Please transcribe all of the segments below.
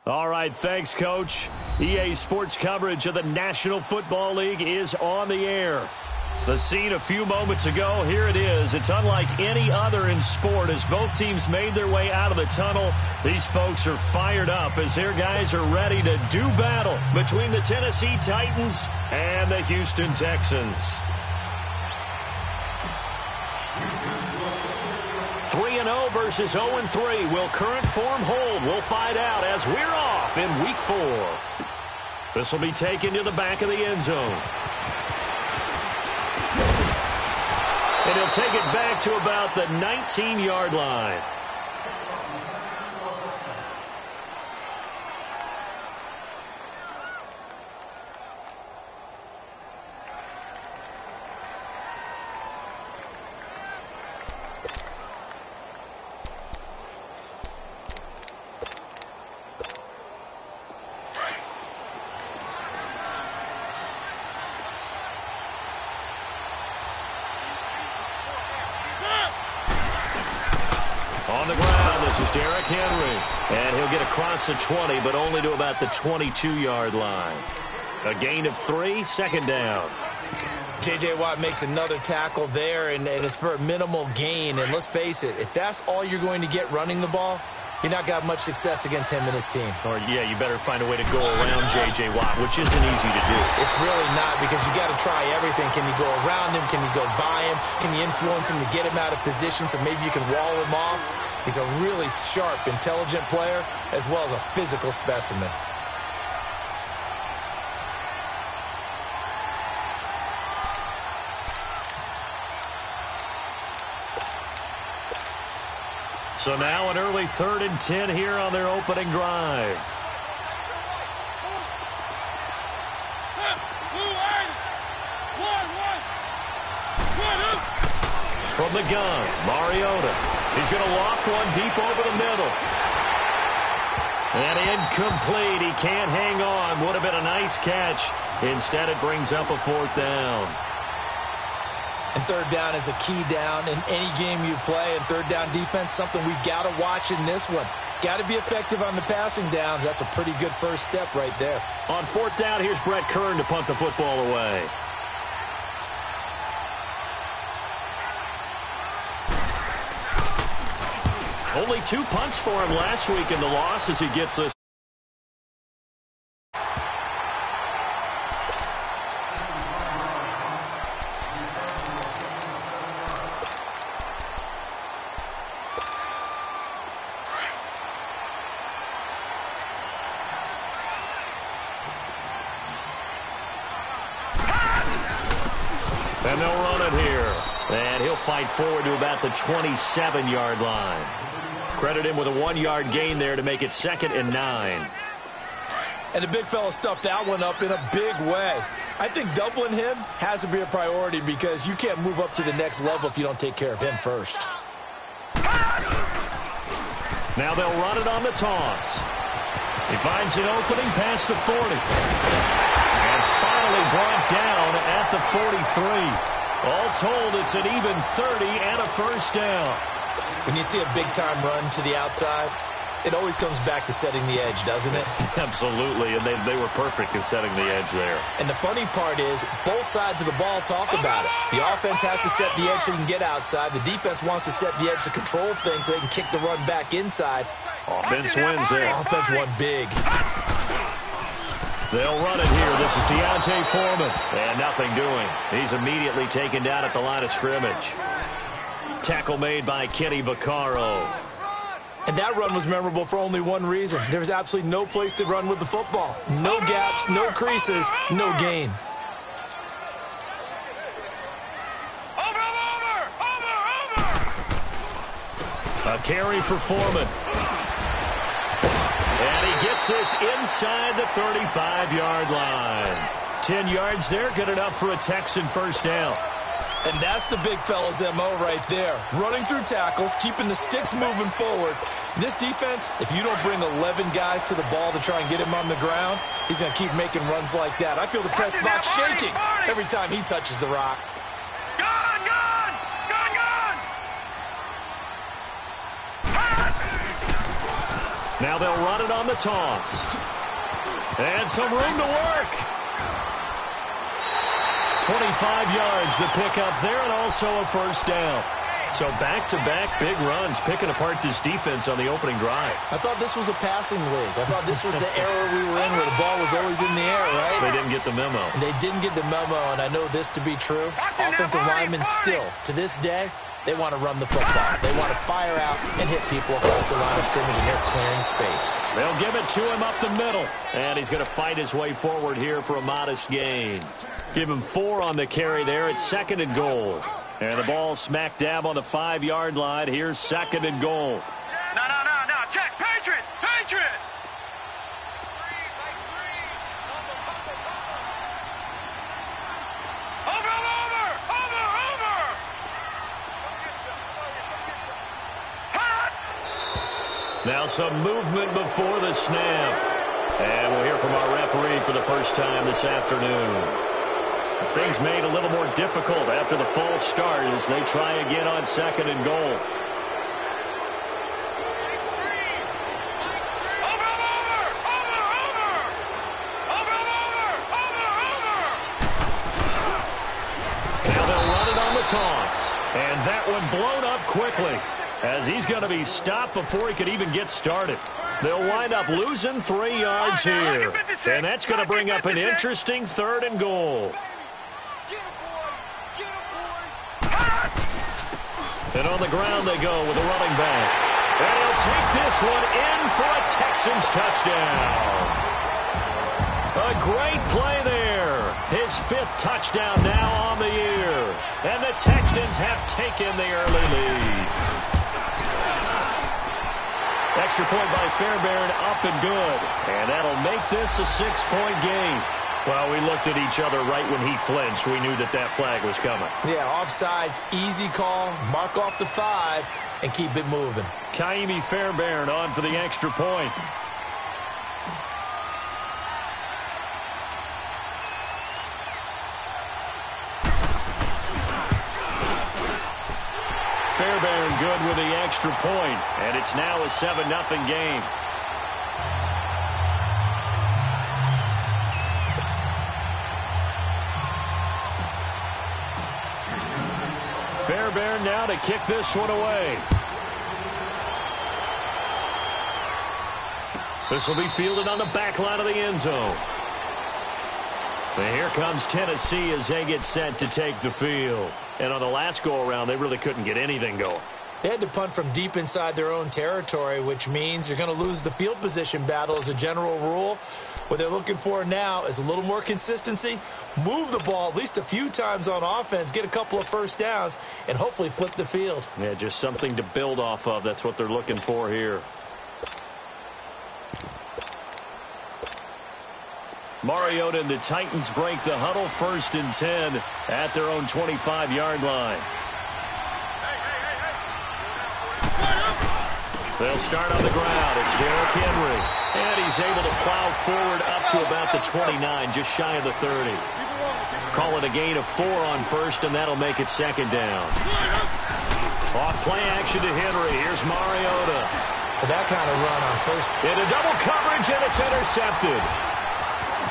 All right, thanks, Coach. EA Sports coverage of the National Football League is on the air. The scene a few moments ago, here it is. It's unlike any other in sport as both teams made their way out of the tunnel. These folks are fired up as their guys are ready to do battle between the Tennessee Titans and the Houston Texans. 3-0 versus 0-3. Will current form hold? We'll find out as we're off in Week 4. This will be taken to the back of the end zone. And he'll take it back to about the 19-yard line. On the ground, this is Derrick Henry. And he'll get across the 20, but only to about the 22-yard line. A gain of 3, second down. J.J. Watt makes another tackle there, and it's for a minimal gain. And let's face it, if that's all you're going to get running the ball, you're not going to have much success against him and his team. Or, yeah, you better find a way to go around J.J. Watt, which isn't easy to do. It's really not, because you got to try everything. Can you go around him? Can you go by him? Can you influence him to get him out of position so maybe you can wall him off? He's a really sharp, intelligent player, as well as a physical specimen. So now an early 3rd and 10 here on their opening drive. From the gun, Mariota. He's going to loft one deep over the middle. And incomplete. He can't hang on. Would have been a nice catch. Instead, it brings up a 4th down. And 3rd down is a key down in any game you play. And 3rd down defense, something we got to watch in this one. Got to be effective on the passing downs. That's a pretty good first step right there. On 4th down, here's Brett Kern to punt the football away. Only 2 punts for him last week in the loss as he gets this. And they'll run it here. And he'll fight forward to about the 27-yard line. Credit him with a 1-yard gain there to make it 2nd and 9. And the big fella stuffed that one up in a big way. I think doubling him has to be a priority because you can't move up to the next level if you don't take care of him first. Now they'll run it on the toss. He finds an opening past the 40. And finally brought down at the 43. All told, it's an even 30 and a 1st down. When you see a big-time run to the outside, it always comes back to setting the edge, doesn't it? Absolutely, and they were perfect in setting the edge there. And the funny part is, both sides of the ball talk about it. The offense has to set the edge so you can get outside. The defense wants to set the edge to control things so they can kick the run back inside. Offense wins there. Offense won big. They'll run it here. This is Deontay Foreman. And nothing doing. He's immediately taken down at the line of scrimmage. Tackle made by Kenny Vaccaro. And that run was memorable for only one reason. There was absolutely no place to run with the football. No gaps, no creases, no gain. A carry for Foreman. And he gets this inside the 35-yard line. 10 yards there, good enough for a Texan 1st down. And that's the big fella's M.O. right there. Running through tackles, keeping the sticks moving forward. This defense, if you don't bring 11 guys to the ball to try and get him on the ground, he's going to keep making runs like that. I feel the press box shaking every time he touches the rock. Now they'll run it on the toss. And some room to work. 25 yards to pick up there, and also a first down. So back-to-back big runs, picking apart this defense on the opening drive. I thought this was a passing league. I thought this was the era we were in where the ball was always in the air, right? They didn't get the memo. They didn't get the memo, and I know this to be true. Offensive linemen still, to this day, they want to run the football. They want to fire out and hit people across the line of scrimmage, and they're clearing space. They'll give it to him up the middle, and he's going to fight his way forward here for a modest gain. Give him 4 on the carry there. It's 2nd and goal. And the ball smack dab on the 5-yard line. Here's 2nd and goal. No. Check. Patriot. Over. Now some movement before the snap. And we'll hear from our referee for the first time this afternoon. Things made a little more difficult after the false start as they try again on 2nd and goal. Now they'll run it on the toss. And that one blown up quickly as he's going to be stopped before he could even get started. They'll wind up losing 3 yards here. And that's going to bring up an interesting 3rd and goal. And on the ground they go with a running back. And he'll take this one in for a Texans touchdown. A great play there. His 5th touchdown now on the year. And the Texans have taken the early lead. Extra point by Fairbairn, up and good. And that'll make this a 6-point game. Well, we looked at each other right when he flinched. We knew that flag was coming. Yeah, offsides, easy call, mark off the 5, and keep it moving. Kaimi Fairbairn on for the extra point. Fairbairn good with the extra point, and it's now a 7-0 game. Fairbairn now to kick this one away. This will be fielded on the back line of the end zone. And here comes Tennessee as they get set to take the field. And on the last go-around, they really couldn't get anything going. They had to punt from deep inside their own territory, which means you're going to lose the field position battle as a general rule. What they're looking for now is a little more consistency, move the ball at least a few times on offense, get a couple of first downs, and hopefully flip the field. Yeah, just something to build off of. That's what they're looking for here. Mariota and the Titans break the huddle, 1st and 10 at their own 25-yard line. They'll start on the ground. It's Derrick Henry. And he's able to plow forward up to about the 29, just shy of the 30. Call it a gain of 4 on 1st, and that'll make it 2nd down. Off play action to Henry. Here's Mariota. That kind of run on 1st. Into double coverage, and it's intercepted.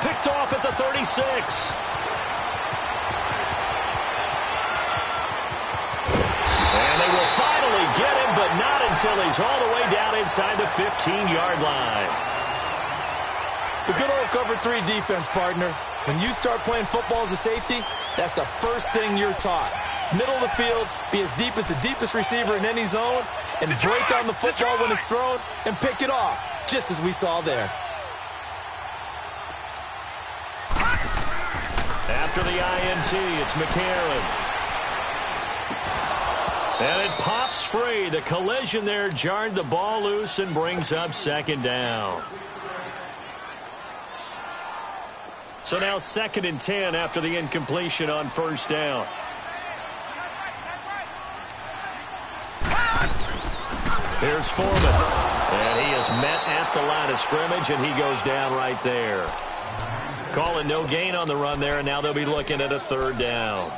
Picked off at the 36. And they will finally get him, but not until he's all the way down inside the 15-yard line. The good old cover 3 defense, partner. When you start playing football as a safety, that's the first thing you're taught. Middle of the field, be as deep as the deepest receiver in any zone, and break on the football when it's thrown and pick it off, just as we saw there. After the INT, it's McCarron. And it pops free. The collision there jarred the ball loose and brings up 2nd down. So now 2nd and 10 after the incompletion on 1st down. Here's Foreman. And he is met at the line of scrimmage, and he goes down right there. Calling no gain on the run there, and now they'll be looking at a 3rd down.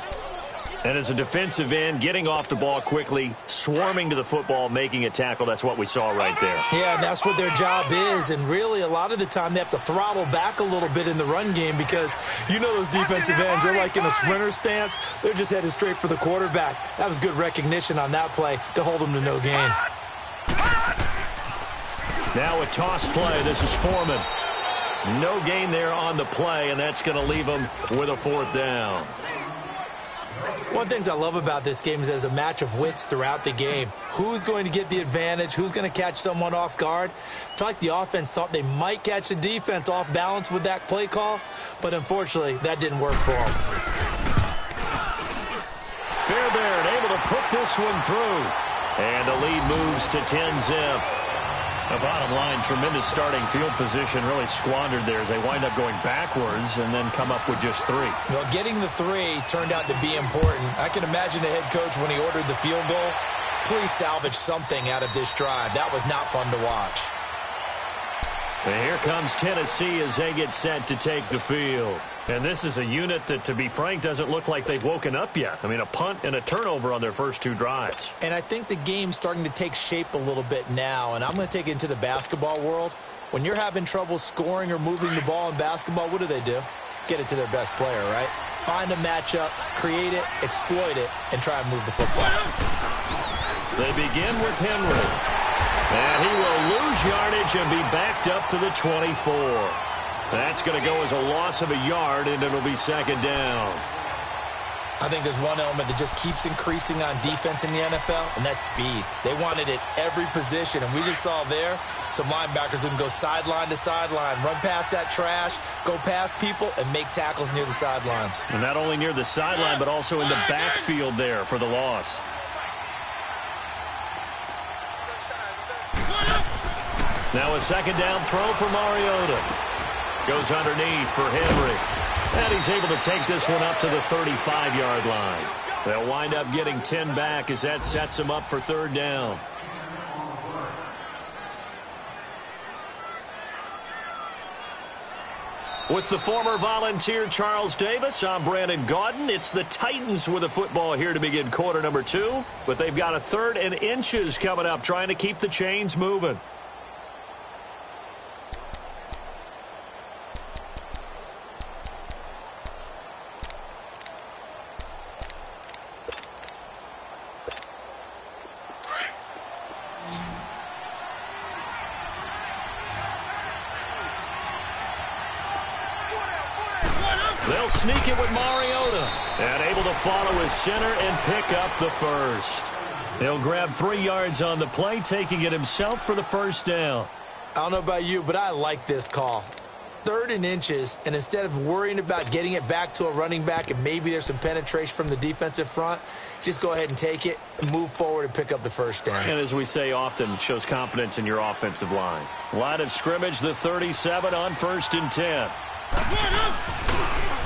And as a defensive end, getting off the ball quickly, swarming to the football, making a tackle, that's what we saw right there. Yeah, and that's what their job is. And really, a lot of the time, they have to throttle back a little bit in the run game because you know those defensive ends, they're like in a sprinter stance. They're just headed straight for the quarterback. That was good recognition on that play to hold them to no gain. Now a toss play. This is Foreman. No gain there on the play, and that's going to leave them with a 4th down. One of the things I love about this game is there's a match of wits throughout the game. Who's going to get the advantage? Who's going to catch someone off guard? I feel like the offense thought they might catch the defense off balance with that play call, but unfortunately, that didn't work for them. Fairbairn able to put this one through. And the lead moves to 10-zip. The bottom line, tremendous starting field position, really squandered there as they wind up going backwards and then come up with just 3. Well, getting the 3 turned out to be important. I can imagine the head coach when he ordered the field goal. Please salvage something out of this drive. That was not fun to watch. And here comes Tennessee as they get set to take the field. And this is a unit that, to be frank, doesn't look like they've woken up yet. I mean, a punt and a turnover on their first 2 drives. And I think the game's starting to take shape a little bit now, and I'm going to take it into the basketball world. When you're having trouble scoring or moving the ball in basketball, what do? Get it to their best player, right? Find a matchup, create it, exploit it, and try and move the football. They begin with Henry. And he will lose yardage and be backed up to the 24. That's going to go as a loss of a yard, and it'll be 2nd down. I think there's one element that just keeps increasing on defense in the NFL, and that's speed. They want it at every position, and we just saw there some linebackers who can go sideline to sideline, run past that trash, go past people, and make tackles near the sidelines. And not only near the sideline, but also in the backfield there for the loss. Now a 2nd down throw for Mariota. Goes underneath for Henry. And he's able to take this one up to the 35-yard line. They'll wind up getting 10 back as that sets them up for 3rd down. With the former Volunteer Charles Davis, I'm Brandon Gaudin. It's the Titans with the football here to begin quarter number 2. But they've got a 3rd and inches coming up, trying to keep the chains moving. They'll sneak it with Mariota. And able to follow his center and pick up the 1st. He'll grab 3 yards on the play, taking it himself for the 1st down. I don't know about you, but I like this call. 3rd and inches, and instead of worrying about getting it back to a running back and maybe there's some penetration from the defensive front, just go ahead and take it, move forward, and pick up the 1st down. And as we say often, shows confidence in your offensive line. Line of scrimmage, the 37 on 1st and 10.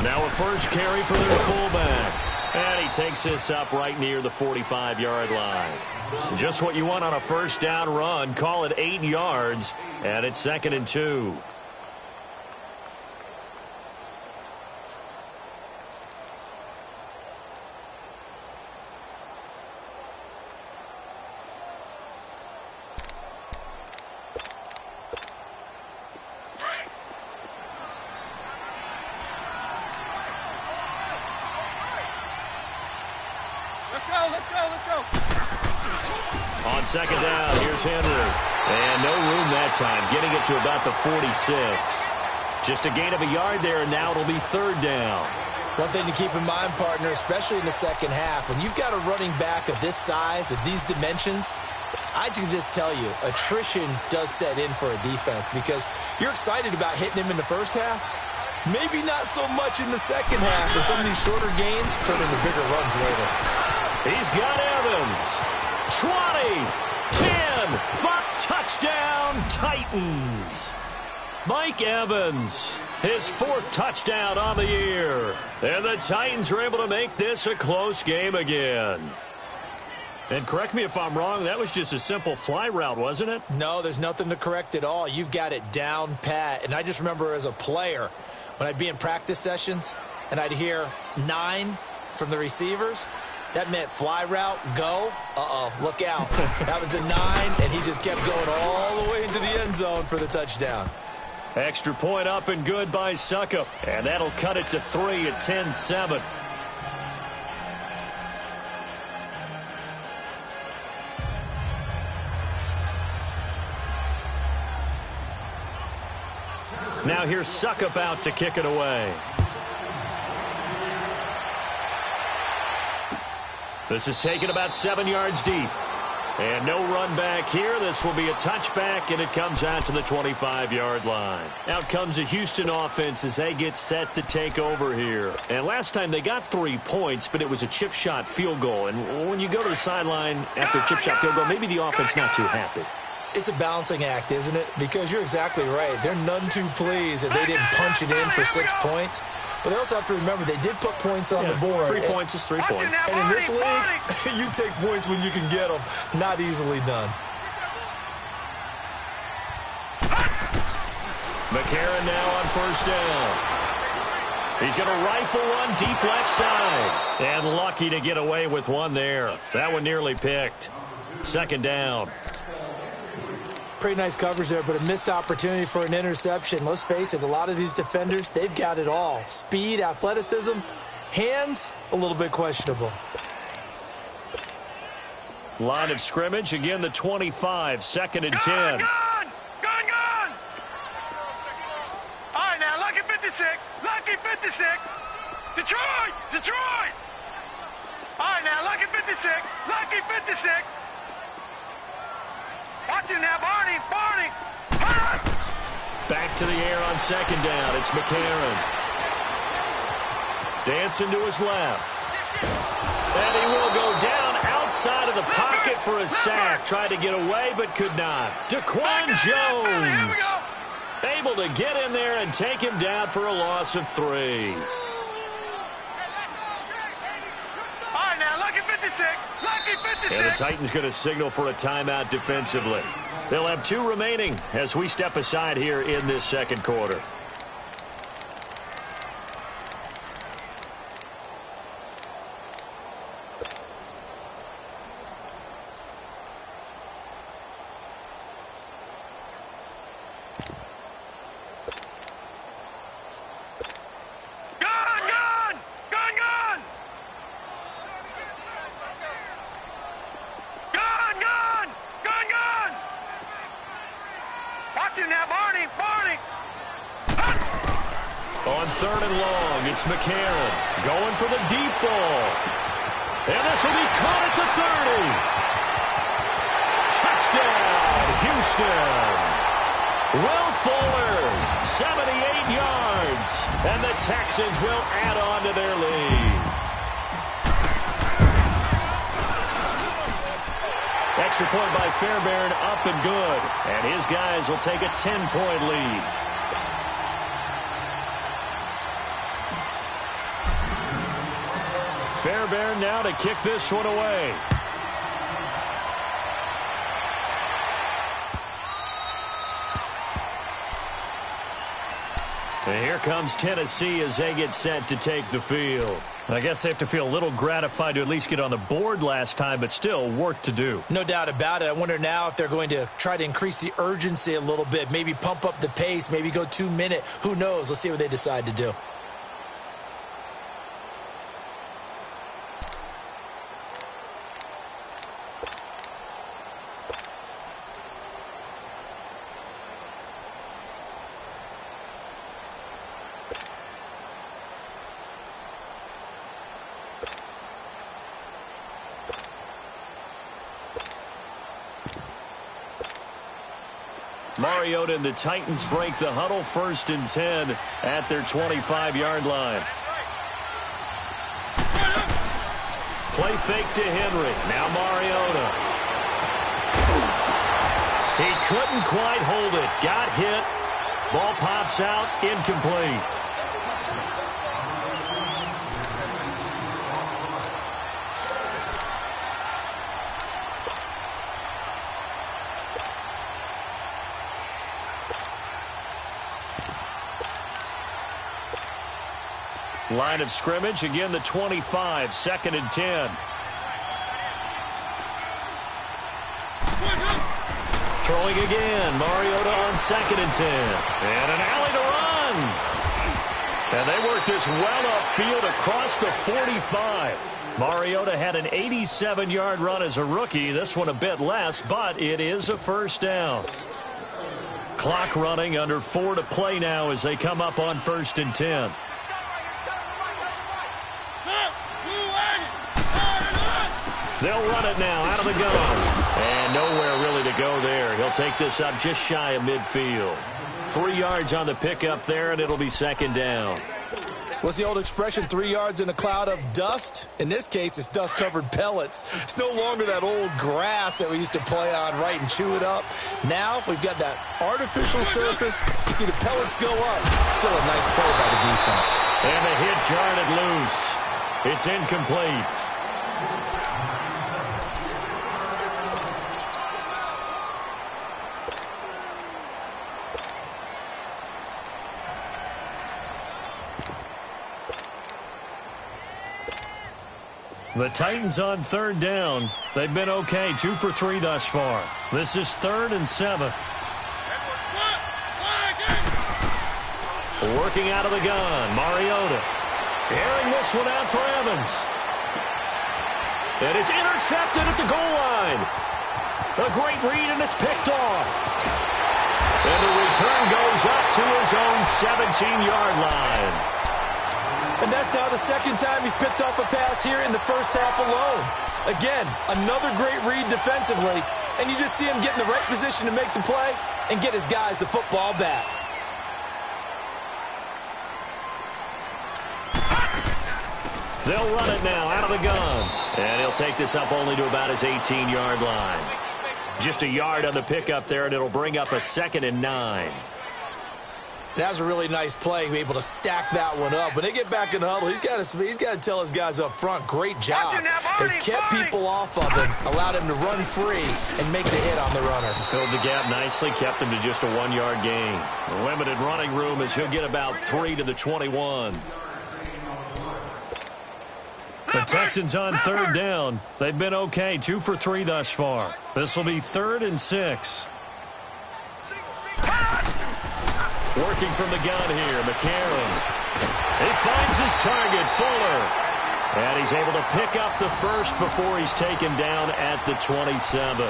Now a first carry for their fullback. And he takes this up right near the 45-yard line. Just what you want on a 1st down run. Call it 8 yards, and it's 2nd and 2. Let's go. On 2nd down, here's Henry. And no room that time, getting it to about the 46. Just a gain of a yard there, and now it'll be 3rd down. One thing to keep in mind, partner, especially in the second half, when you've got a running back of this size, of these dimensions, I can just tell you, attrition does set in for a defense because you're excited about hitting him in the first half. Maybe not so much in the second half, and some of these shorter gains turn into bigger runs later. He's got Evans. 20, 10, 5, touchdown, Titans. Mike Evans, his 4th touchdown on the year. And the Titans are able to make this a close game again. And correct me if I'm wrong, that was just a simple fly route, wasn't it? No, there's nothing to correct at all. You've got it down pat. And I just remember as a player, when I'd be in practice sessions and I'd hear 9 from the receivers, That meant fly route, go. Uh-oh, look out. That was the 9, and he just kept going all the way into the end zone for the touchdown. Extra point up and good by Suckup. And that'll cut it to 3 at 10-7. Now here's Suckup out to kick it away. This is taken about 7 yards deep. And no run back here. This will be a touchback, and it comes out to the 25-yard line. Out comes the Houston offense as they get set to take over here. And last time they got 3 points, but it was a chip shot field goal. And when you go to the sideline after a chip shot field goal, maybe the offense not too happy. It's a balancing act, isn't it? Because you're exactly right. They're none too pleased that they didn't punch it in for 6 points. But they also have to remember they did put points on the board. 3 points is 3 points. And in this league, you take points when you can get them. Not easily done. McCarron now on first down. He's going to rifle one deep left side. And lucky to get away with one there. That one nearly picked. Second down. Pretty nice coverage there, but a missed opportunity for an interception. Let's face it, a lot of these defenders, they've got it all. Speed, athleticism, hands, a little bit questionable. Line of scrimmage, again the 25, 2nd and 10. Gone! All right, now, lucky 56. Lucky 56. Detroit! All right, now, lucky 56. Lucky 56. Watch him now, Barney! Back to the air on 2nd down. It's McCarron. Dancing to his left. And he will go down outside of the pocket for a sack. Tried to get away, but could not. Daquan Jones able to get in there and take him down for a loss of 3. All right, now, lucky 56. Lucky 56. And the Titans going to signal for a timeout defensively. They'll have 2 remaining as we step aside here in this second quarter. On 3rd and long, it's McCarron going for the deep ball. And this will be caught at the 30. Touchdown, Houston. Will Fuller, 78 yards. And the Texans will add on to their lead. Extra point by Fairbairn, up and good. And his guys will take a 10-point lead. Fairbairn now to kick this one away. And here comes Tennessee as they get set to take the field. I guess they have to feel a little gratified to at least get on the board last time, but still work to do. No doubt about it. I wonder now if they're going to try to increase the urgency a little bit, maybe pump up the pace, maybe go 2-minute. Who knows? Let's see what they decide to do. Mariota and the Titans break the huddle, 1st and 10 at their 25-yard line. Play fake to Henry. Now Mariota. He couldn't quite hold it. Got hit. Ball pops out. Incomplete. Line of scrimmage, again the 25, 2nd and 10. Throwing again. Mariota on 2nd and 10. And an alley to run. And they work this well upfield across the 45. Mariota had an 87-yard run as a rookie. This one a bit less, but it is a first down. Clock running, under 4 to play now as they come up on 1st and 10. They'll run it now out of the gun. And nowhere really to go there. He'll take this up just shy of midfield. 3 yards on the pickup there, and it'll be 2nd down. What's the old expression, 3 yards in a cloud of dust? In this case, it's dust-covered pellets. It's no longer that old grass that we used to play on, right, and chew it up. Now we've got that artificial surface. You see the pellets go up. Still a nice play by the defense. And the hit jarred it loose. It's incomplete. The Titans on 3rd down. They've been okay, 2 for 3 thus far. This is 3rd and 7. Working out of the gun, Mariota. Airing this one out for Evans. And it's intercepted at the goal line. A great read, and it's picked off. And the return goes up to his own 17-yard line. And that's now the 2nd time he's picked off a pass here in the first half alone. Again, another great read defensively, and you just see him get in the right position to make the play and get his guys the football back. They'll run it now out of the gun. And he'll take this up only to about his 18-yard line. Just a yard on the pickup there, and it'll bring up a 2nd and 9. That was a really nice play, able to stack that one up. When they get back in the huddle, he's got to tell his guys up front, great job. They kept people off of him, allowed him to run free and make the hit on the runner. Filled the gap nicely, kept him to just a 1-yard gain. Limited running room as he'll get about 3 to the 21. The Texans on 3rd down. They've been okay, 2 for 3 thus far. This will be 3rd and 6. Working from the gun here, McCarron. He finds his target, Fuller. And he's able to pick up the first before he's taken down at the 27.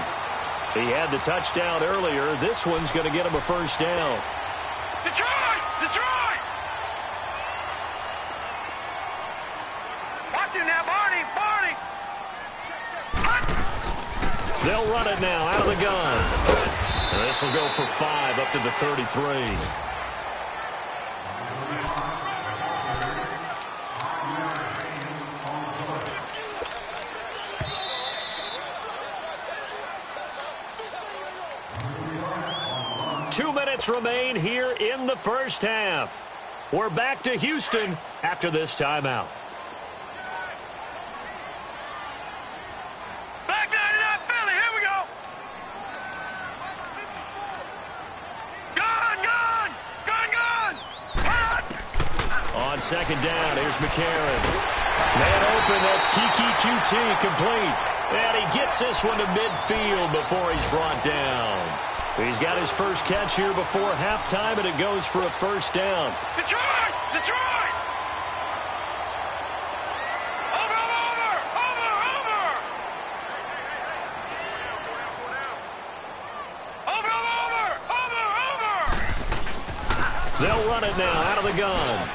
He had the touchdown earlier. This one's going to get him a first down. Detroit! Detroit! Watch him now, Barney! Barney! They'll run it now out of the gun. And this will go for 5 up to the 33. 2 minutes remain here in the first half. We're back to Houston after this timeout. Back 99 Philly, here we go. Gun, gun, gun, gun. On 2nd down, here's McCarron. Man open, that's Kiki QT complete. And he gets this one to midfield before he's brought down. He's got his first catch here before halftime, and it goes for a first down. Detroit! Detroit! Over, over, over, over! Over, over, over, over! They'll run it now out of the gun.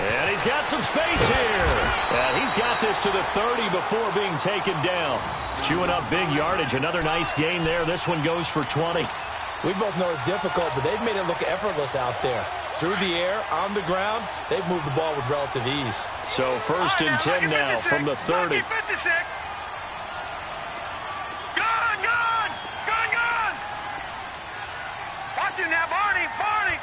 And he's got some space here. And he's got this to the 30 before being taken down. Chewing up big yardage. Another nice gain there. This one goes for 20. We both know it's difficult, but they've made it look effortless out there. Through the air, on the ground, they've moved the ball with relative ease. So 1st and 10 now from the 30. Gun, gun, gun, gun! Watch him now, Barney, Barney!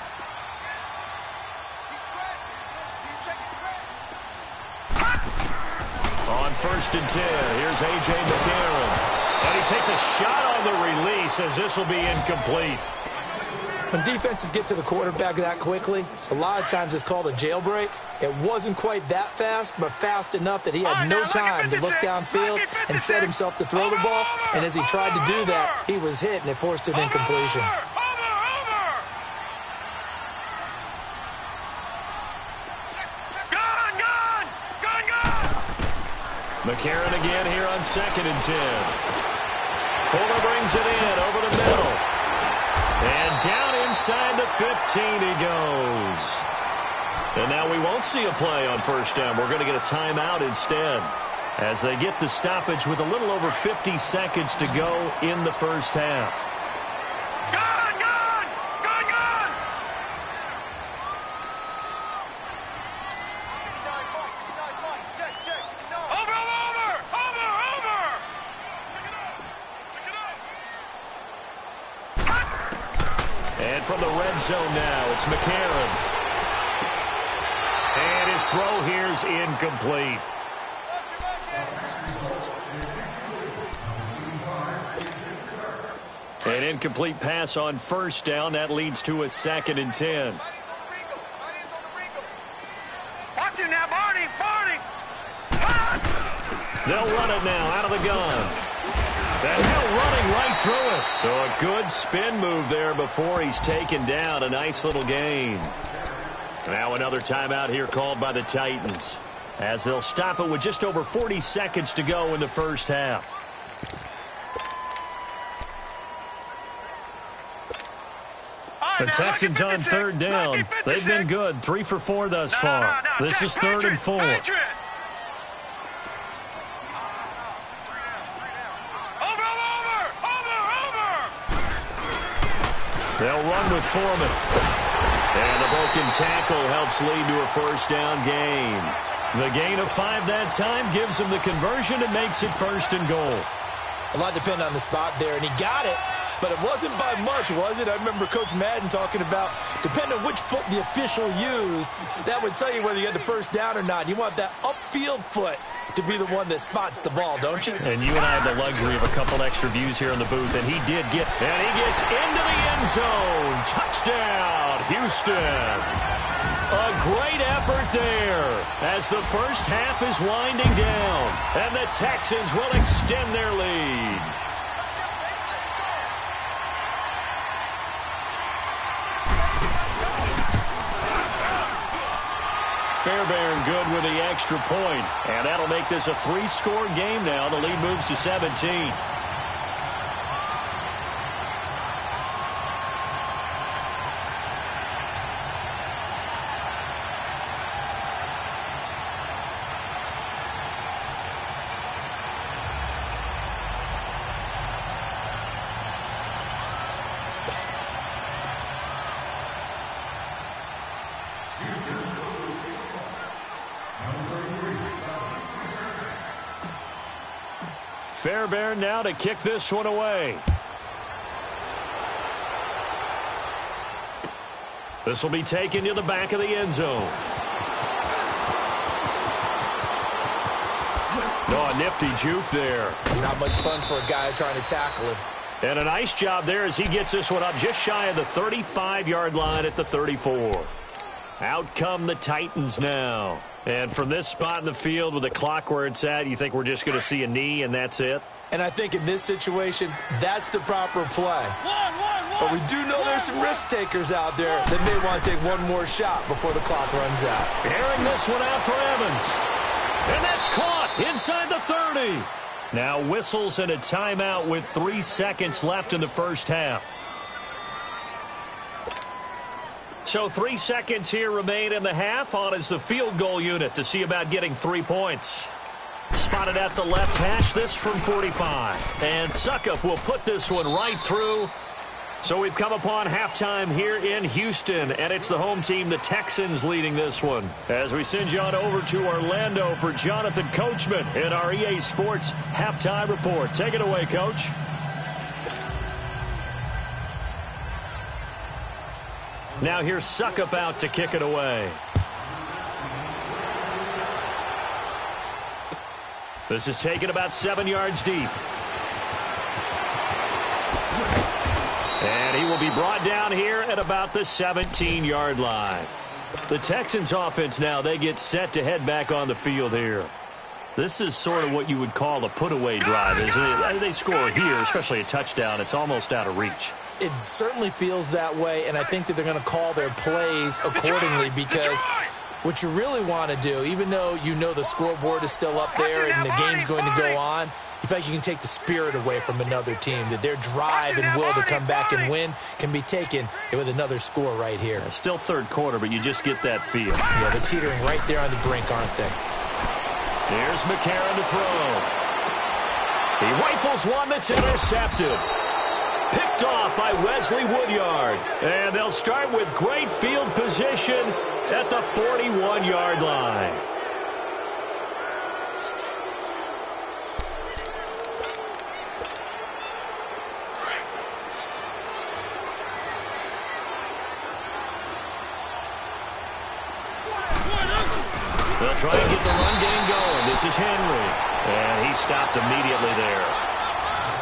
On 1st and 10, here's A.J. McCarron. And he takes a shot on the release as this will be incomplete. When defenses get to the quarterback that quickly, a lot of times it's called a jailbreak. It wasn't quite that fast, but fast enough that he had no time to look downfield and set himself to throw the ball. And as he tried to do that, he was hit, and it forced an incompletion. McCarron again here on 2nd and 10. Fuller brings it in over the middle. And down inside the 15 he goes. And now we won't see a play on 1st down. We're going to get a timeout instead as they get the stoppage with a little over 50 seconds to go in the 1st half. From the red zone now, it's McCarron. And his throw here's incomplete. An incomplete pass on 1st down. That leads to a 2nd and 10. Watch him now, Barney! They'll run it now out of the gun. And now running right through it. So a good spin move there before he's taken down. A nice little gain. Now another timeout here called by the Titans as they'll stop it with just over 40 seconds to go in the 1st half. The Texans on 3rd down. They've been good. 3 for 4 thus far. This is 3rd and 4. They'll run with Foreman. And a broken tackle helps lead to a 1st down gain. The gain of 5 that time gives him the conversion and makes it 1st and goal. A lot depended on the spot there, and he got it. But it wasn't by much, was it? I remember Coach Madden talking about, depending on which foot the official used, that would tell you whether you had the 1st down or not. You want that upfield foot to be the one that spots the ball, don't you? And you and I have the luxury of a couple extra views here in the booth, and he did get, and he gets into the end zone. Touchdown, Houston. A great effort there as the 1st half is winding down, and the Texans will extend their lead. Fairbairn good with the extra point, and that'll make this a 3-score game now. The lead moves to 17. Fairbairn now to kick this one away. This will be taken to the back of the end zone. Oh, a nifty juke there. Not much fun for a guy trying to tackle him. And a nice job there as he gets this one up just shy of the 35-yard line at the 34. Out come the Titans now. And from this spot in the field with the clock where it's at, you think we're just going to see a knee and that's it? And I think in this situation, that's the proper play. But we do know there's some risk takers out there that may want to take one more shot before the clock runs out. Airing this one out for Evans. And that's caught inside the 30. Now whistles and a timeout with 3 seconds left in the 1st half. So 3 seconds here remain in the half. On is the field goal unit to see about getting 3 points. Spotted at the left hash, this from 45. And Suckup will put this one right through. So we've come upon halftime here in Houston, and it's the home team, the Texans, leading this one. As we send you on over to Orlando for Jonathan Coachman in our EA Sports Halftime Report. Take it away, Coach. Now here's Suckup out to kick it away. This is taken about 7 yards deep. And he will be brought down here at about the 17-yard line. The Texans offense now, they get set to head back on the field here. This is sort of what you would call a put-away drive, isn't it? They score here, especially a touchdown. It's almost out of reach. It certainly feels that way, and I think that they're going to call their plays accordingly because what you really want to do, even though you know the scoreboard is still up there and the game's going to go on, you feel like you can take the spirit away from another team, that their drive and will to come back and win can be taken with another score right here. Yeah, still third quarter, but you just get that feel. Yeah, they're teetering right there on the brink, aren't they? Here's McCarron to throw. He rifles one that's intercepted. Picked off by Wesley Woodyard. And they'll start with great field position at the 41-yard line. They'll try and get the run game going. This is Henry. And he stopped immediately there.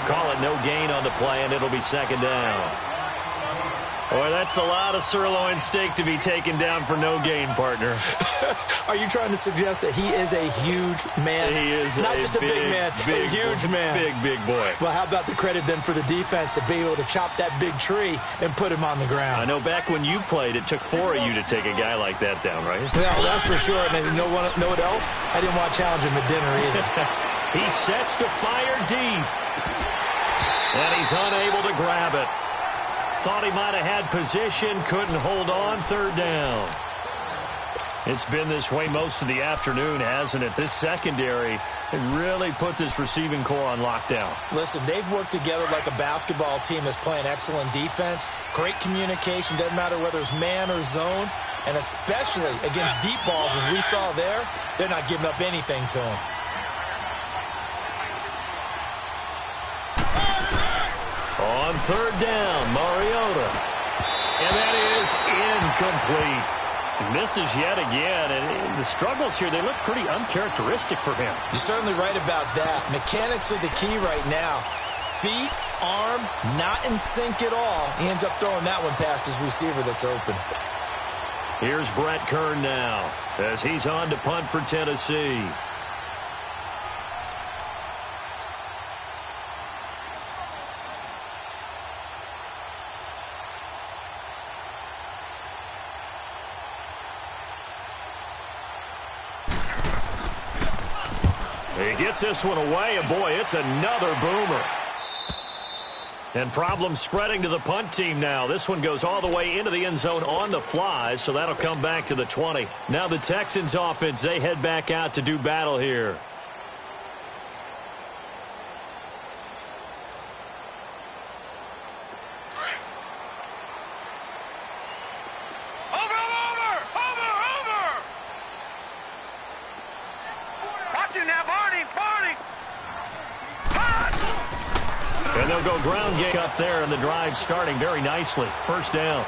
Call it no gain on the play, and it'll be second down. Boy, that's a lot of sirloin steak to be taken down for no gain, partner. Are you trying to suggest that he is a huge man? He is not just a big man, a huge man. Big boy. Well, how about the credit then for the defense to be able to chop that big tree and put him on the ground? I know back when you played, it took 4 of you to take a guy like that down, right? Well, that's for sure. And you know what else? I didn't want to challenge him at dinner either. He sets to fire deep. And he's unable to grab it. Thought he might have had position, couldn't hold on, third down. It's been this way most of the afternoon, hasn't it? This secondary really put this receiving core on lockdown. Listen, they've worked together like a basketball team that's playing excellent defense. Great communication, doesn't matter whether it's man or zone. And especially against deep balls, as we saw there, they're not giving up anything to him. On third down, Mariota. And that is incomplete. Misses yet again. And the struggles here, they look pretty uncharacteristic for him. You're certainly right about that. Mechanics are the key right now. Feet, arm, not in sync at all. He ends up throwing that one past his receiver that's open. Here's Brett Kern now as he's on to punt for Tennessee. He gets this one away, and boy, it's another boomer. And problems spreading to the punt team now. This one goes all the way into the end zone on the fly, so that'll come back to the 20. Now the Texans offense, they head back out to do battle here. And they'll go ground game up there, and the drive starting very nicely. First down.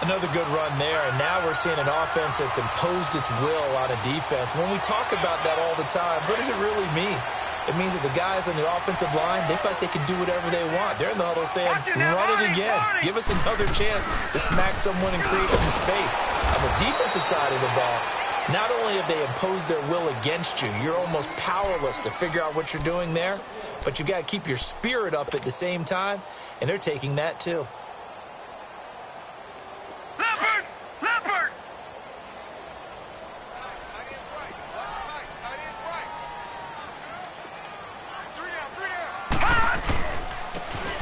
Another good run there, and now we're seeing an offense that's imposed its will on a defense. When we talk about that all the time, what does it really mean? It means that the guys on the offensive line, they feel like they can do whatever they want. They're in the huddle saying, run it again. Give us another chance to smack someone and create some space. On the defensive side of the ball, not only have they imposed their will against you, you're almost powerless to figure out what you're doing there, but you got to keep your spirit up at the same time, and they're taking that too. Leopard! Leopard!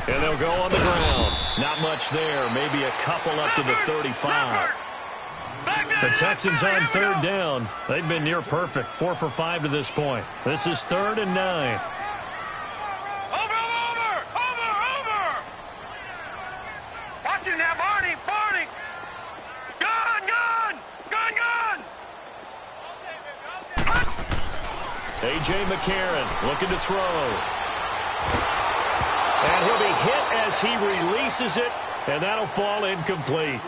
And they'll go on the ground. Not much there. Maybe a couple up to the 35. The Texans on third down. They've been near perfect. 4 for 5 to this point. This is 3rd and 9. Over! Watch it now, Barney! Gun! A.J. McCarron looking to throw. And he'll be hit as he releases it, and that'll fall incomplete.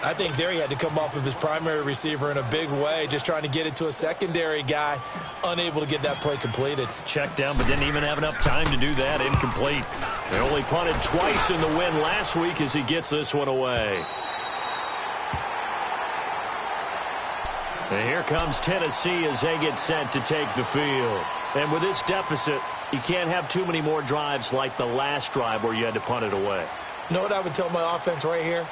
I think there he had to come off of his primary receiver in a big way, just trying to get it to a secondary guy, unable to get that play completed. Checked down, but didn't even have enough time to do that. Incomplete. They only punted twice in the win last week as he gets this one away. And here comes Tennessee as they get set to take the field. And with this deficit, you can't have too many more drives like the last drive where you had to punt it away. You know what I would tell my offense right here?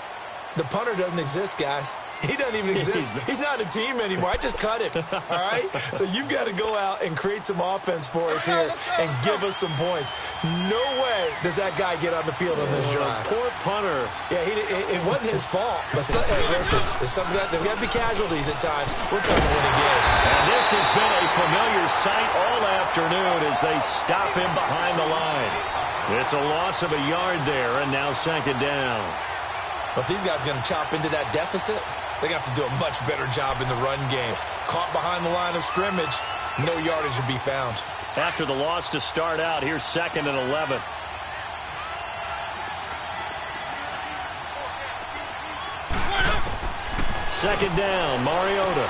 The punter doesn't exist, guys. He doesn't even exist. He's not a team anymore. I just cut him, all right? So you've got to go out and create some offense for us here and give us some points. No way does that guy get on the field on this drive. Poor punter. Yeah, it wasn't his fault. But, hey, listen, there's got to be casualties at times. We're trying to win a game. And this has been a familiar sight all afternoon as they stop him behind the line. It's a loss of a yard there, and now second down. But these guys are going to chop into that deficit. They're going to have to do a much better job in the run game. Caught behind the line of scrimmage, no yardage to be found. After the loss to start out, here's 2nd and 11. Second down, Mariota.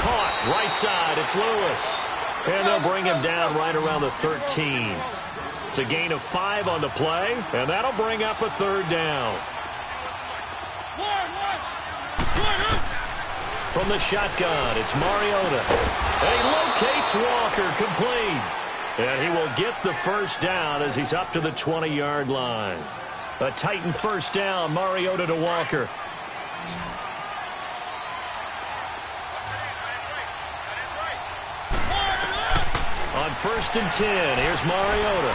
Caught, right side, it's Lewis. And they'll bring him down right around the 13. It's a gain of 5 on the play, and that'll bring up a third down. From the shotgun, it's Mariota. And he locates Walker, complete. And he will get the first down as he's up to the 20-yard line. A Titan first down, Mariota to Walker. On 1st and 10, here's Mariota.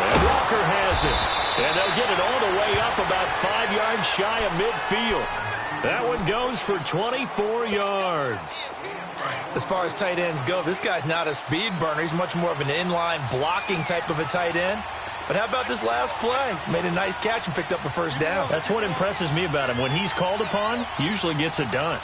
And Walker has it. And they'll get it all the way up about 5 yards shy of midfield. That one goes for 24 yards. As far as tight ends go, this guy's not a speed burner. He's much more of an inline blocking type of a tight end. But how about this last play? Made a nice catch and picked up a first down. That's what impresses me about him. When he's called upon, usually gets it done.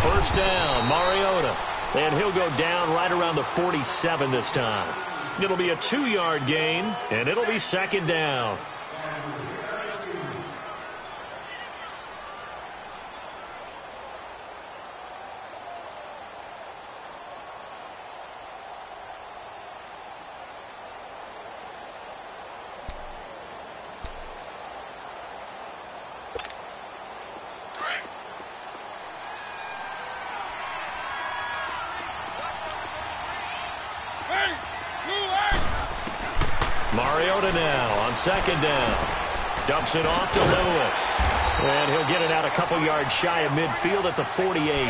First down, Mariota. And he'll go down right around the 47 this time. It'll be a 2-yard gain, and it'll be second down. Mariota now on second down. Dumps it off to Lewis. And he'll get it out a couple yards shy of midfield at the 48.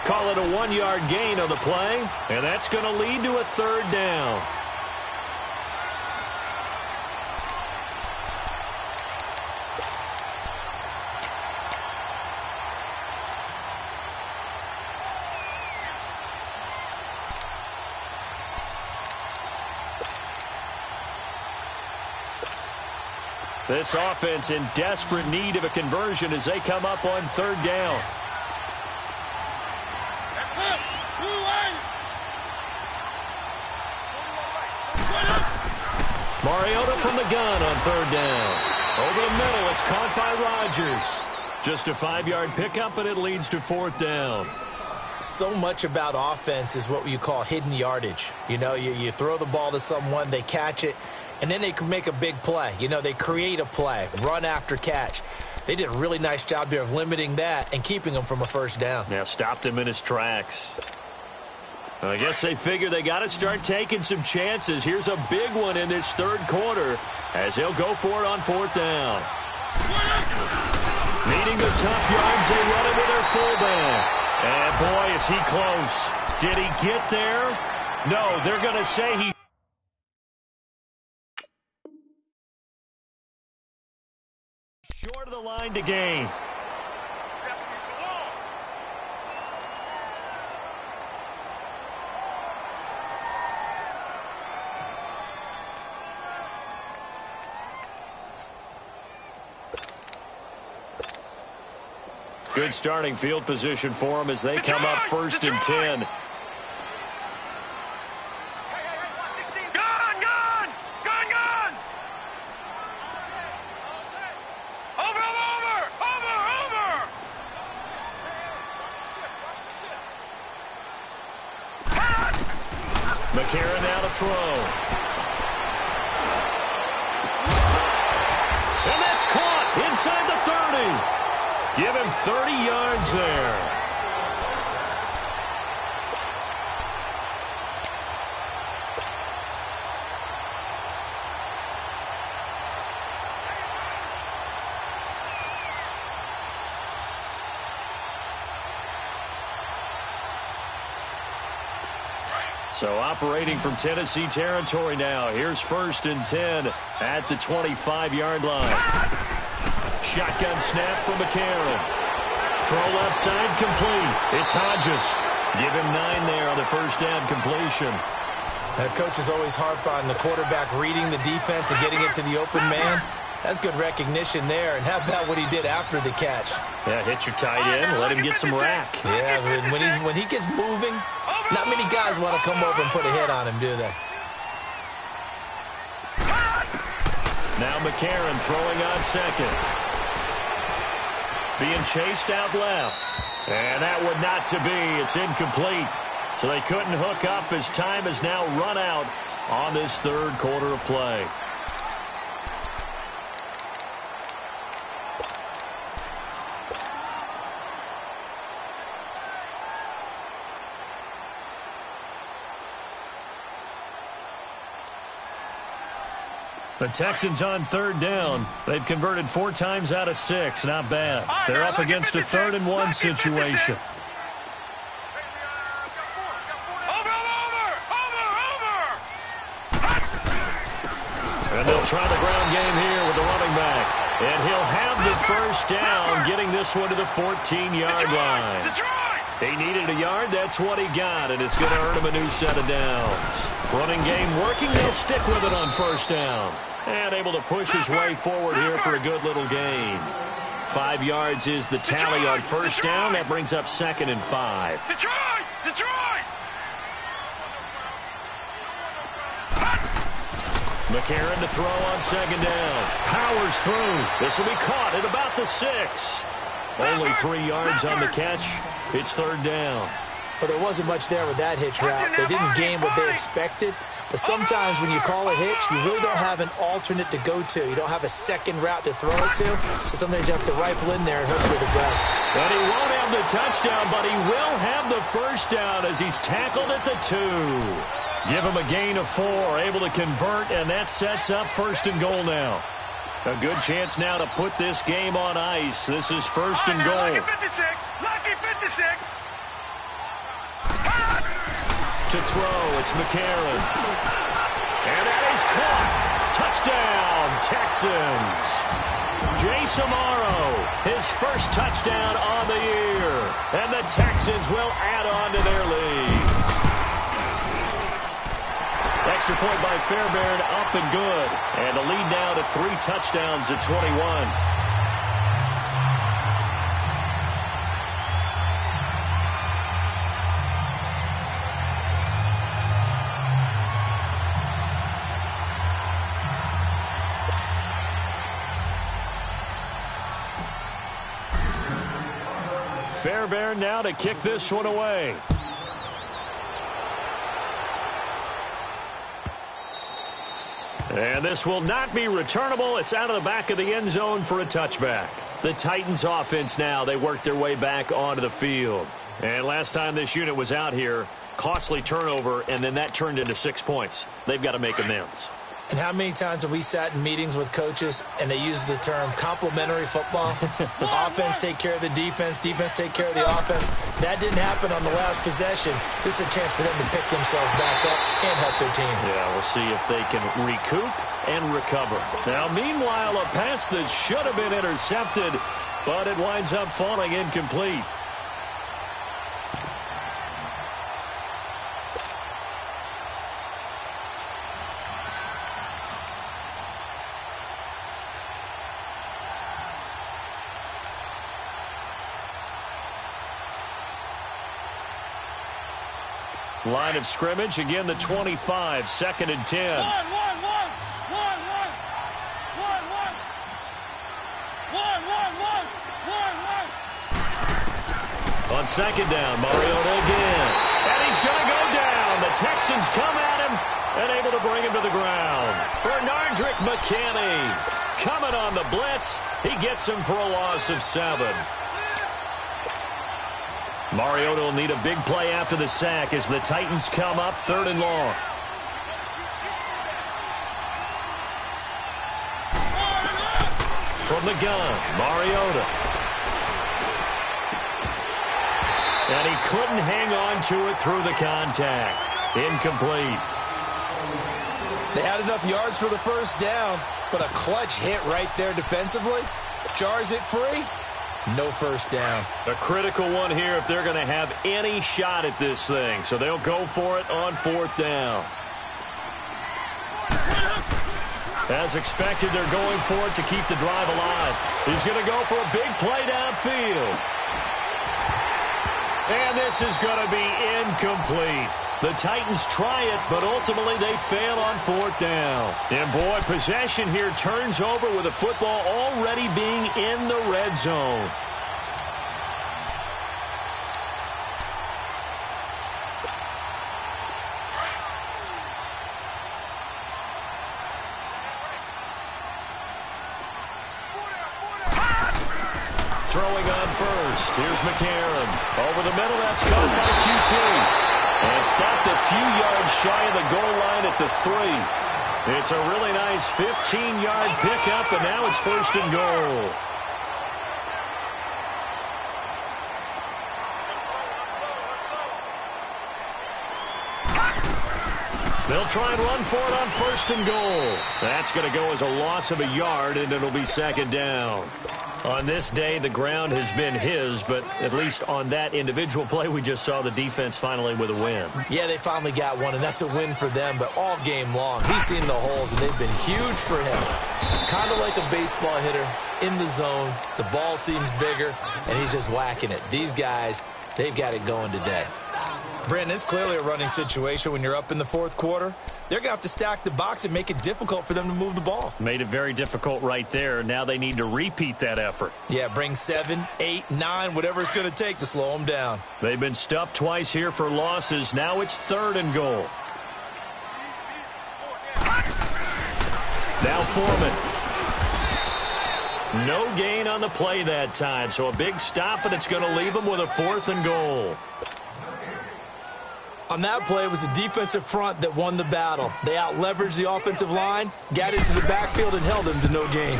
Call it a 1-yard gain on the play. And that's going to lead to a third down. This offense in desperate need of a conversion as they come up on third down. Mariota from the gun on third down. Over the middle, it's caught by Rodgers. Just a 5-yard pickup, and it leads to fourth down. So much about offense is what you call hidden yardage. You know, you throw the ball to someone, they catch it, and then they can make a big play. You know, they create a play, run after catch. They did a really nice job there of limiting that and keeping him from a first down. Yeah, stopped him in his tracks. I guess they figure they got to start taking some chances. Here's a big one in this third quarter as he'll go for it on fourth down. Needing the tough yards, they run it with their fullback. And boy, is he close. Did he get there? No, they're going to say he short of the line to gain. Good starting field position for them as they come up first and 10. McCarron now to throw. And that's caught inside the 30. Give him 30 yards there. So operating from Tennessee territory now. Here's first and 10 at the 25-yard line. Shotgun snap from McCarron. Throw left side complete. It's Hodges. Give him 9 there on the first down completion. That coach is always harp on the quarterback reading the defense and getting it to the open man. That's good recognition there. And how about what he did after the catch? Yeah, hit your tight end. Let him get some rack. Yeah, when he gets moving, not many guys want to come over and put a hit on him, do they? Now McCarron throwing on second. Being chased out left. And that would not to be. It's incomplete. So they couldn't hook up as time has now run out on this third quarter of play. The Texans on third down. They've converted 4 times out of 6. Not bad. They're up against a 3rd and 1 situation. And they'll try the ground game here with the running back. And he'll have the first down, getting this one to the 14-yard line. He needed a yard. That's what he got, and it's going to earn him a new set of downs. Running game working. They'll stick with it on first down. And able to push his way forward here for a good little gain. 5 yards is the tally on first down. That brings up 2nd and 5. Detroit! McCarron to throw on 2nd down. Powers through. This will be caught at about the 6. Only 3 yards on the catch. It's 3rd down. Well, there wasn't much there with that hitch route. They didn't gain what they expected. But sometimes when you call a hitch, you really don't have an alternate to go to. You don't have a second route to throw it to. So sometimes you have to rifle in there and hope for the best. And he won't have the touchdown, but he will have the first down as he's tackled at the 2. Give him a gain of 4, able to convert, and that sets up 1st and goal now. A good chance now to put this game on ice. This is 1st and goal. Lucky 56. To throw, it's McCarron. And that is caught. Touchdown, Texans. Jace Amaro, his first touchdown on the year. And the Texans will add on to their lead. Extra point by Fairbairn, up and good. And the lead now to 3 touchdowns at 21. Fairbairn now to kick this one away. And this will not be returnable. It's out of the back of the end zone for a touchback. The Titans offense now, they worked their way back onto the field. And last time this unit was out here, costly turnover, and then that turned into 6 points. They've got to make amends. And how many times have we sat in meetings with coaches and they use the term complementary football? Offense take care of the defense, defense take care of the offense. That didn't happen on the last possession. This is a chance for them to pick themselves back up and help their team. Yeah, we'll see if they can recoup and recover. Now, meanwhile, a pass that should have been intercepted, but it winds up falling incomplete. Line of scrimmage, again the 25, 2nd and 10. On 2nd down, Mariota again. And he's going to go down. The Texans come at him and able to bring him to the ground. Bernardrick McKinney coming on the blitz. He gets him for a loss of 7. Mariota will need a big play after the sack as the Titans come up 3rd and long. From the gun, Mariota. And he couldn't hang on to it through the contact. Incomplete. They had enough yards for the first down, but a clutch hit right there defensively. Jars it free. No first down. A critical one here if they're going to have any shot at this thing. So they'll go for it on 4th down. As expected, they're going for it to keep the drive alive. He's going to go for a big play downfield. And this is going to be incomplete. The Titans try it, but ultimately they fail on 4th down. And boy, possession here turns over with the football already being in the red zone. Throwing on first. Here's McCarron. Over the middle, that's caught by QT. And stopped a few yards shy of the goal line at the 3. It's a really nice 15-yard pickup, and now it's 1st and goal. They'll try and run for it on 1st and goal. That's going to go as a loss of a yard, and it'll be 2nd down. On this day, the ground has been his, but at least on that individual play, we just saw the defense finally with a win. Yeah, they finally got one, and that's a win for them, but all game long, he's seen the holes, and they've been huge for him. Kind of like a baseball hitter in the zone. The ball seems bigger, and he's just whacking it. These guys, they've got it going today. Brandon, it's clearly a running situation when you're up in the 4th quarter. They're going to have to stack the box and make it difficult for them to move the ball. Made it very difficult right there. Now they need to repeat that effort. Yeah, bring 7, 8, 9, whatever it's going to take to slow them down. They've been stuffed twice here for losses. Now it's 3rd and goal. Now Foreman. No gain on the play that time, so a big stop, and it's going to leave them with a 4th and goal. On that play, it was the defensive front that won the battle. They out-leveraged the offensive line, got into the backfield, and held them to no gain.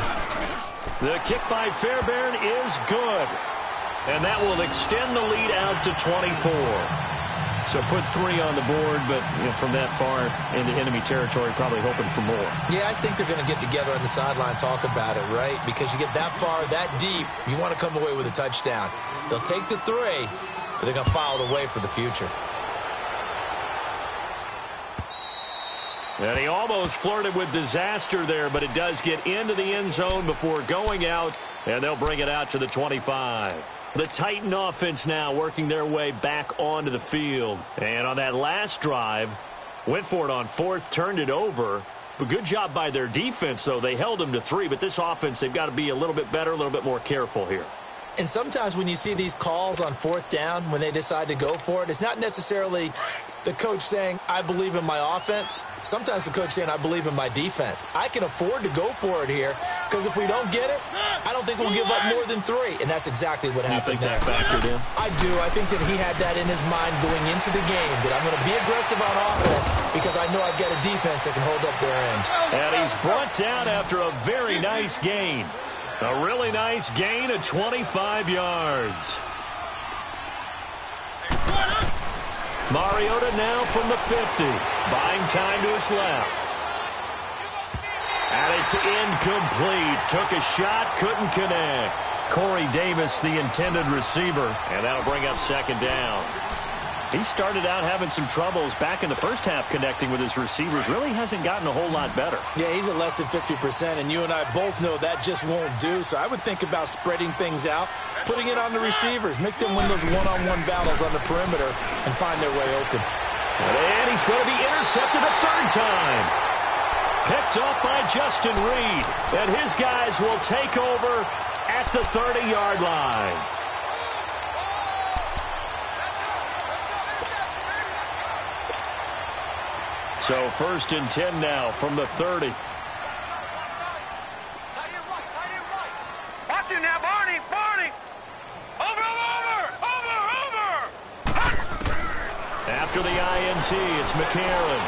The kick by Fairbairn is good. And that will extend the lead out to 24. So put 3 on the board, but from that far into enemy territory, probably hoping for more. Yeah, I think they're going to get together on the sideline, talk about it, right? Because you get that far, that deep, you want to come away with a touchdown. They'll take the 3, but they're going to file it away for the future. And he almost flirted with disaster there, but it does get into the end zone before going out, and they'll bring it out to the 25. The Titan offense now working their way back onto the field. And on that last drive, went for it on 4th, turned it over. But good job by their defense, though. They held them to 3, but this offense, they've got to be a little bit better, a little bit more careful here. And sometimes when you see these calls on 4th down, when they decide to go for it, it's not necessarily the coach saying, I believe in my offense. Sometimes the coach saying, I believe in my defense. I can afford to go for it here because if we don't get it, I don't think we'll give up more than 3. And that's exactly what happened there. You think that factored in? I do. I think that he had that in his mind going into the game, that I'm going to be aggressive on offense because I know I've got a defense that can hold up their end. And he's brought down after a very nice gain. A really nice gain of 25 yards. Mariota now from the 50. Buying time to his left. And it's incomplete. Took a shot, couldn't connect. Corey Davis, the intended receiver. And that'll bring up 2nd down. He started out having some troubles back in the first half connecting with his receivers. Really hasn't gotten a whole lot better. Yeah, he's at less than 50%, and you and I both know that just won't do. So I would think about spreading things out, putting it on the receivers, make them win those one-on-one battles on the perimeter, and find their way open. And he's going to be intercepted a third time. Picked up by Justin Reed. And his guys will take over at the 30-yard line. So 1st and 10 now from the 30. Watch it now, Barney! Barney! Over! After the INT, it's McCarron.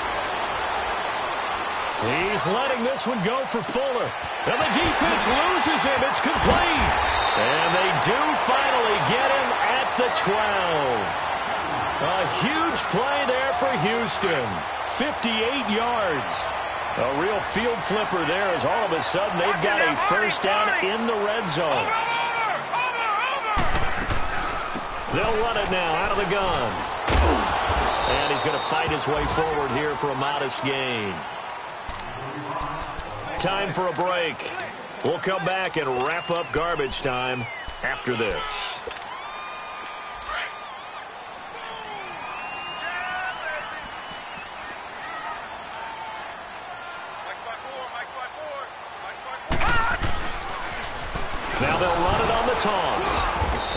He's letting this one go for Fuller. And the defense loses him. It's complete. And they do finally get him at the 12. A huge play there for Houston. 58 yards. A real field flipper there as all of a sudden they've got a first down in the red zone. They'll run it now out of the gun. And he's going to fight his way forward here for a modest gain. Time for a break. We'll come back and wrap up garbage time after this. Now they'll run it on the toss.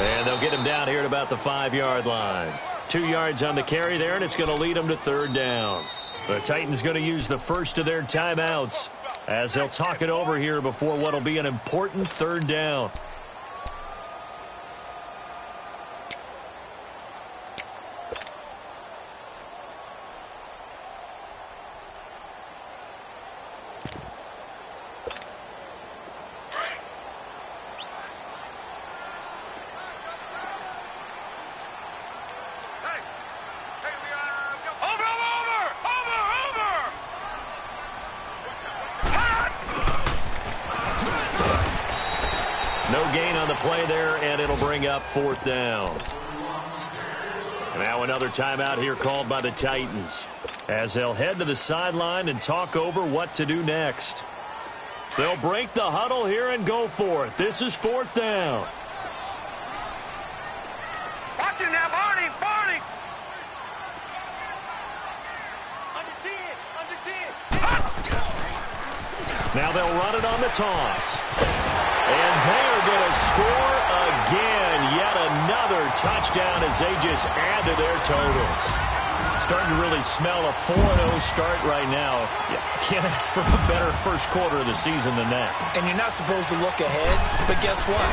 And they'll get him down here at about the 5-yard line. 2 yards on the carry there, and it's going to lead them to third down. The Titans going to use the first of their timeouts as they'll talk it over here before what will be an important third down. No gain on the play there, and it'll bring up fourth down. Now another timeout here called by the Titans as they'll head to the sideline and talk over what to do next. They'll break the huddle here and go for it. This is fourth down. Watch it now, Barney! Barney! Under 10! Now they'll run it on the toss. And they're going to score again. Yet another touchdown as they just add to their totals. Starting to really smell a 4-0 start right now. You can't ask for a better first quarter of the season than that. And you're not supposed to look ahead, but guess what?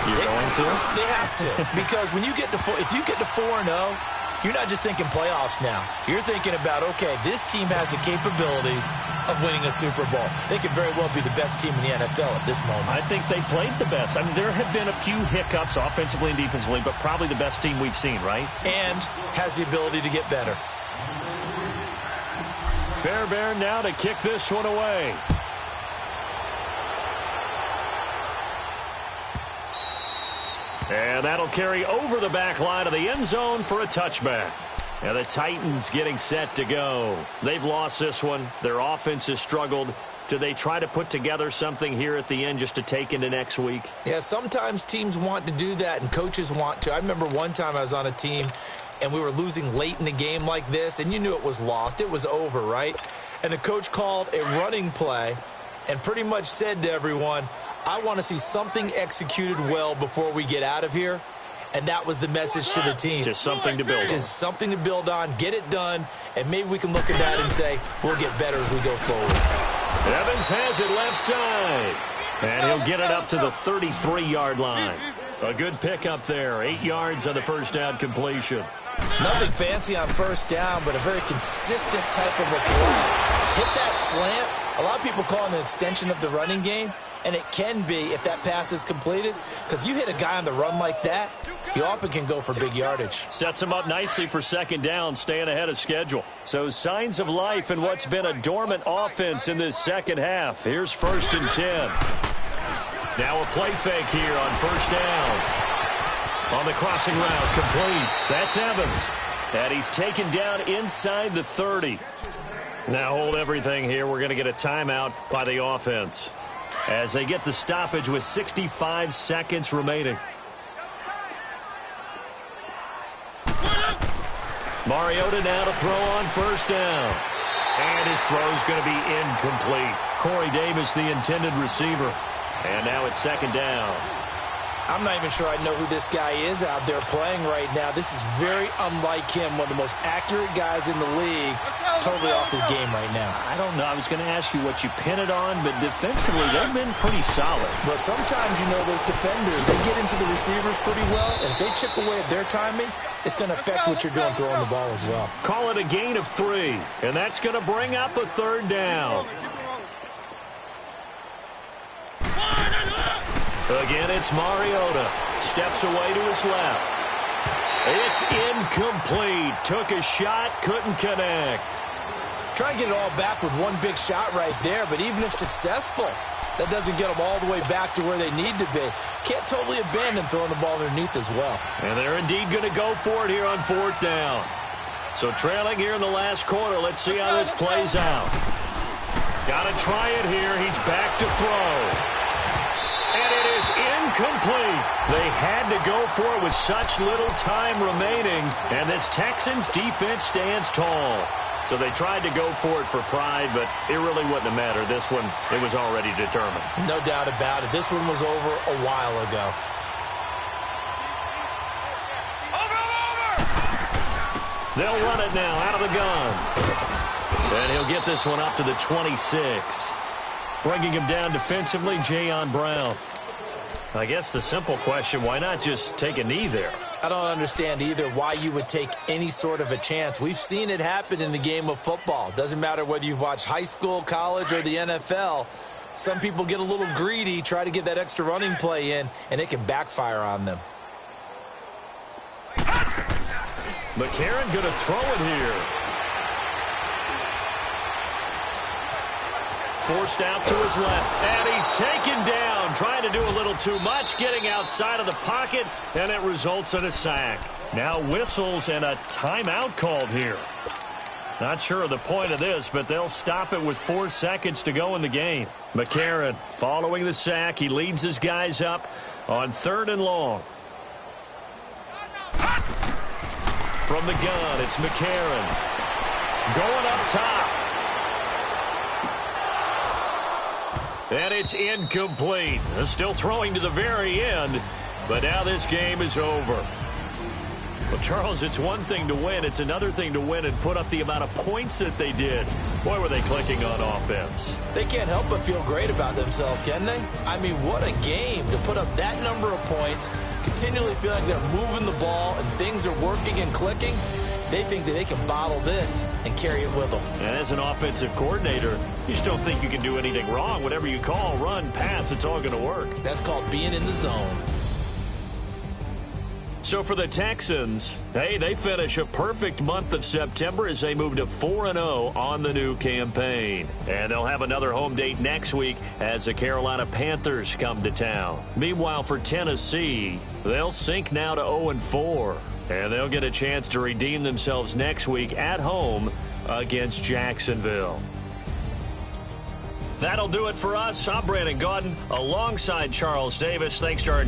You're going to? They have to. Because when you get to if you get to 4-0, you're not just thinking playoffs now. You're thinking about, okay, this team has the capabilities of winning a Super Bowl. They could very well be the best team in the NFL at this moment. I think they played the best. I mean, there have been a few hiccups offensively and defensively, but probably the best team we've seen, right? And has the ability to get better. Fairbairn now to kick this one away. And that'll carry over the back line of the end zone for a touchback. And the Titans getting set to go. They've lost this one. Their offense has struggled. Do they try to put together something here at the end just to take into next week? Yeah, sometimes teams want to do that and coaches want to. I remember one time I was on a team and we were losing late in the game like this, and you knew it was lost. It was over, right? And the coach called a running play and pretty much said to everyone, I want to see something executed well before we get out of here. And that was the message to the team. Just something to build on. Just something to build on, get it done, and maybe we can look at that and say, we'll get better as we go forward. Evans has it left side. And he'll get it up to the 33-yard line. A good pickup there. 8 yards on the first down completion. Nothing fancy on first down, but a very consistent type of a play. Hit that slant. A lot of people call it an extension of the running game, and it can be if that pass is completed, because you hit a guy on the run like that, he often can go for big yardage. Sets him up nicely for second down, staying ahead of schedule. So signs of life in what's been a dormant offense in this second half. Here's 1st and 10. Now a play fake here on first down. On the crossing route, complete. That's Evans. And he's taken down inside the 30. Now hold everything here. We're going to get a timeout by the offense as they get the stoppage with 65 seconds remaining. Mariota now to throw on first down. And his throw's going to be incomplete. Corey Davis, the intended receiver. And now it's second down. I'm not even sure I know who this guy is out there playing right now. This is very unlike him, one of the most accurate guys in the league. Totally off his game right now. I don't know. I was going to ask you what you pin it on, but defensively, they've been pretty solid. But sometimes, you know, those defenders, they get into the receivers pretty well, and if they chip away at their timing, it's going to affect what you're doing throwing the ball as well. Call it a gain of 3, and that's going to bring up a third down. Again, it's Mariota. Steps away to his left. It's incomplete. Took a shot, couldn't connect. Try and get it all back with one big shot right there, but even if successful, that doesn't get them all the way back to where they need to be. Can't totally abandon throwing the ball underneath as well. And they're indeed going to go for it here on fourth down. So trailing here in the last quarter, let's see how this plays out. Got to try it here. He's back to throw. And it is incomplete. They had to go for it with such little time remaining, and this Texans defense stands tall. So they tried to go for it for pride, but it really wouldn't have mattered. This one, it was already determined. No doubt about it. This one was over a while ago. They'll run it now out of the gun. And he'll get this one up to the 26. Bringing him down defensively, Jayon Brown. I guess the simple question, why not just take a knee there? I don't understand either why you would take any sort of a chance. We've seen it happen in the game of football. Doesn't matter whether you've watched high school, college, or the NFL. Some people get a little greedy, try to get that extra running play in, and it can backfire on them. McCarron going to throw it here. Forced out to his left, and he's taken down, trying to do a little too much, getting outside of the pocket, and it results in a sack. Now whistles and a timeout called here. Not sure of the point of this, but they'll stop it with 4 seconds to go in the game. McCarron following the sack. He leads his guys up on 3rd and long. From the gun, it's McCarron. Going up top. And it's incomplete. Still throwing to the very end, but now this game is over. Well, Charles, it's one thing to win. It's another thing to win and put up the amount of points that they did. Boy, were they clicking on offense. They can't help but feel great about themselves, can they? I mean, what a game to put up that number of points, continually feel like they're moving the ball and things are working and clicking. They think that they can bottle this and carry it with them. And as an offensive coordinator, you just don't think you can do anything wrong. Whatever you call, run, pass, it's all going to work. That's called being in the zone. So for the Texans, hey, they finish a perfect month of September as they move to 4-0 on the new campaign. And they'll have another home date next week as the Carolina Panthers come to town. Meanwhile, for Tennessee, they'll sink now to 0-4. And they'll get a chance to redeem themselves next week at home against Jacksonville. That'll do it for us. I'm Brandon Gaudin alongside Charles Davis. Thanks to our